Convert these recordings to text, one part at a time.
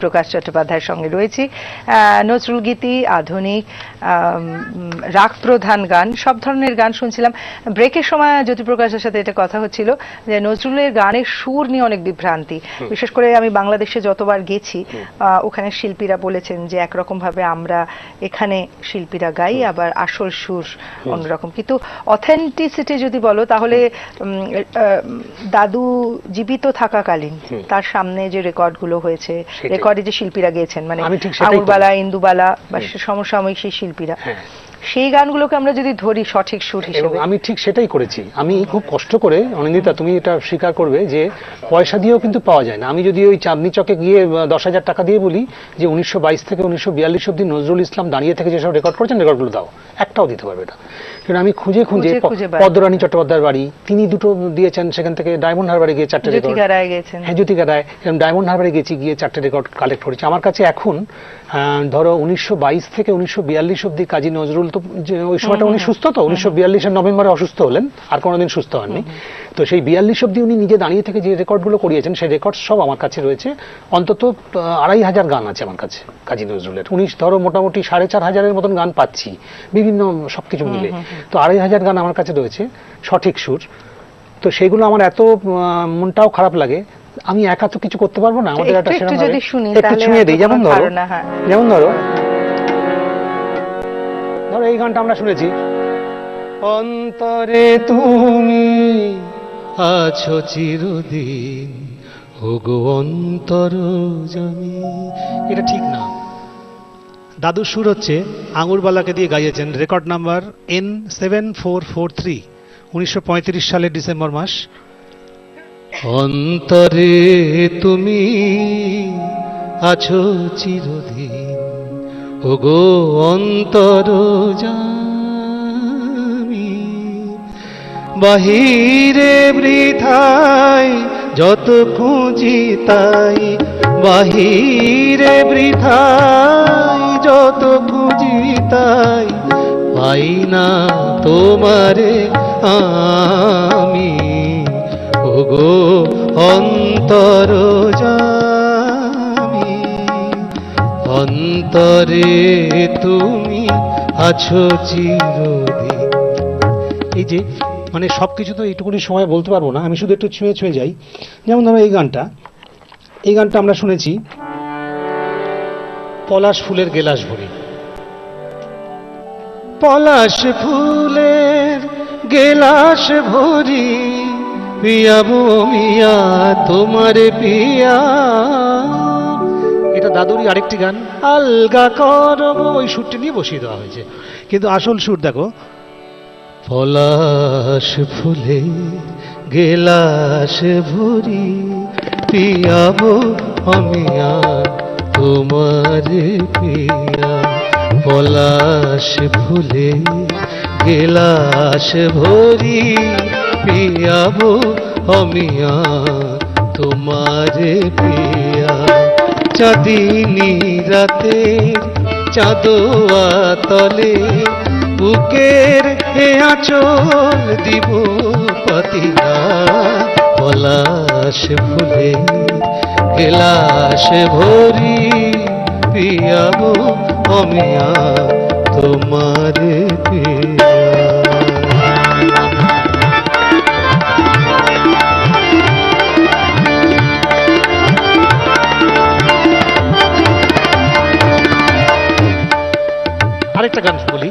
জ্যোতিপ্রকাশ চট্টোপাধ্যায়ের সঙ্গে রয়েছি। নজরুল গীতি, আধুনিক, রাগ প্রধান গান, সব ধরনের গান শুনছিলাম। ব্রেকের সময় জ্যোতিপ্রকাশের সাথে এটা কথা হচ্ছিল যে নজরুলের গানের সুর নিয়ে অনেক বিভ্রান্তি, বিশেষ করে আমি বাংলাদেশে যতবার গেছি ওখানে শিল্পীরা বলেছেন যে একরকম ভাবে আমরা এখানে শিল্পীরা গাই, আবার আসল সুর অন্যরকম। কিন্তু অথেন্টিসিটি যদি বলো তাহলে দাদু জীবিত থাকাকালীন তার সামনে যে রেকর্ডগুলো হয়েছে, রেকর্ডে যে শিল্পীরা গেয়েছেন, মানে আঙুরবালা, ইন্দুবালা বা সমসাময়িক সেই শিল্পীরা, সেই গানগুলোকে আমরা যদি ধরি সঠিক সুর হিসেবে, আমি ঠিক সেটাই করেছি। আমি খুব কষ্ট করে, অনিন্দিতা তুমি এটা স্বীকার করবে যে পয়সা দিয়েও কিন্তু পাওয়া যায় না। আমি যদি ওই চাঁদনি চকে গিয়ে 10,000 টাকা দিয়ে বলি যে 1922 থেকে 1942 অব্দি নজরুল ইসলাম দাঁড়িয়ে থেকে যেসব রেকর্ড করেছেন রেকর্ডগুলো দাও, একটাও দিতে পারবে না। কারণ আমি খুঁজে খুঁজে পদ্মরানী চট্টোপাধ্যায়ের বাড়ি, তিনি দুটো দিয়েছেন, সেখান থেকে ডায়মন্ড হারবারে গিয়ে 4টে রেকর্ড, হ্যাঁ জ্যোতিকা রায়, ডায়মন্ড হারবারে গেছি, গিয়ে 4টে রেকর্ড কালেক্ট করেছি। আমার কাছে এখন ধরো 1922 থেকে 1942 অব্দি কাজী নজরুল, তো ওই সময়টা উনি সুস্থ, তো 1942-এর নভেম্বরে অসুস্থ হলেন, আর কোনোদিন সুস্থ হননি। তো সেই 42 অব্দি উনি নিজে দাঁড়িয়ে থেকে যে রেকর্ডগুলো করিয়েছেন সেই রেকর্ড সব আমার কাছে রয়েছে। অন্তত 2,500 গান আছে আমার কাছে কাজী নজরুলের। উনি ধরো মোটামুটি 4,500-এর মতন গান পাচ্ছি বিভিন্ন সবকিছু মিলে, তো 2,500 গান আমার কাছে রয়েছে সঠিক সুর। তো সেগুলো আমার এত মনটাও খারাপ লাগে, আমি একা তো কিছু করতে পারবো না। আমাদের একটা সেরকম একটু ছুঁয়ে দিই, যেমন ধরো এই গানটা আমরা শুনেছি, অন্তরে তুমি আছো চিরদিন, ওগো অন্তরজামী। এটা ঠিক না। দাদুর সুর হচ্ছে আঙুরবালাকে দিয়ে গাইয়েছেন, রেকর্ড নাম্বার N7443, 1935 সালের ডিসেম্বর মাস। অন্তরে তুমি আছো চিরদিন, ওগো অন্তরজামী, বাহিরে বৃথায় যত খুঁজি তাই, বাহিরে বৃথায় যত খুঁজি তাই, পাই না তোমারে আমি, ওগো অন্তরজামী, অন্তরে তুমি আছো চিরদিন। এই যে মানে সবকিছু তো এইটুকুনি সময় বলতে পারবো না, আমি শুধু একটু ছুঁয়ে ছুঁয়ে যাই। যেমন ধরো এই গানটা আমরা শুনেছি, পলাশ ফুলের গেলাস ভরি, পলাশ ফুলের গেলাস ভরি, পিয়াবো মিয়া তোমারে পিয়া। এটা দাদুরই আরেকটি গান, আলগা করবো, ওই সুরটি নিয়ে বসিয়ে দেওয়া হয়েছে, কিন্তু আসল সুর দেখো, পলাশ ফুলে গেলাস ভরি, পিয়াবো মিয়া তোমারে পিয়া, পলাশ ফুলে গেলাস ভরি, পিয়াবো মিয়া তোমারে পিয়া, চাঁদিনী রাতে চাঁদোয়া তলে, বুকের হে আঁচল দিব পাতিয়া, পলাশ ফুলে গেলাস ভরি, পিয়াবো মিয়া তোমারে পিয়া। আরেকটা গান বলি,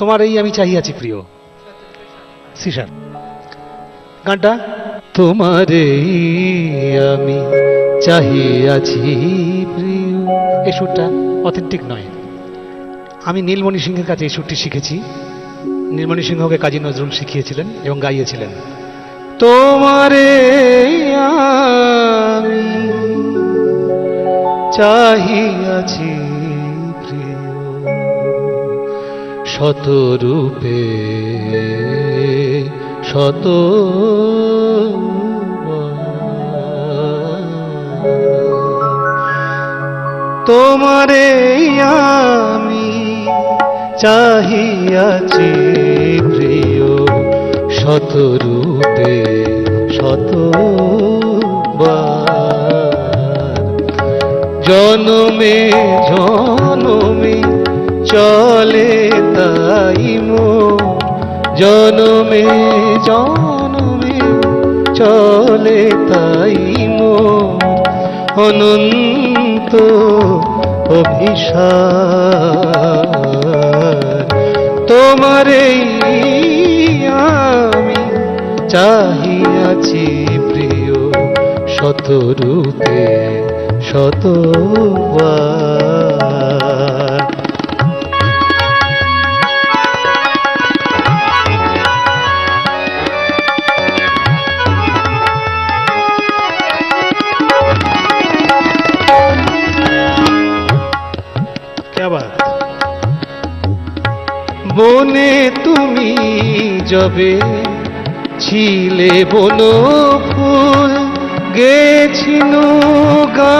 তোমার এই আমি চাহিয়াছি প্রিয়, সিসার গানটা, তোমার এই আমি চাহিয়াছি প্রিয়। এই সুরটা অথেন্টিক নয়, আমি নীলমণি সিংহের কাছে এই সুরটি শিখেছি। নীলমণি সিংহকে কাজী নজরুল শিখিয়েছিলেন এবং গাইয়েছিলেন। তোমারে আমি চাহিয়াছি শত রূপে শত, তোমারে আমি চাহিয়াছি প্রিয়, শত রূপে শত বার। জনমে জনমে চলে তাই মোর, জনমে জনমে চলে তাই মোর অনন্ত অভিসার। তোমারে আমি চাহিয়াছি প্রিয় শত রূপে শতবার। বনে তুমি যবে ছিলে বন ফুল, গেছিনু গান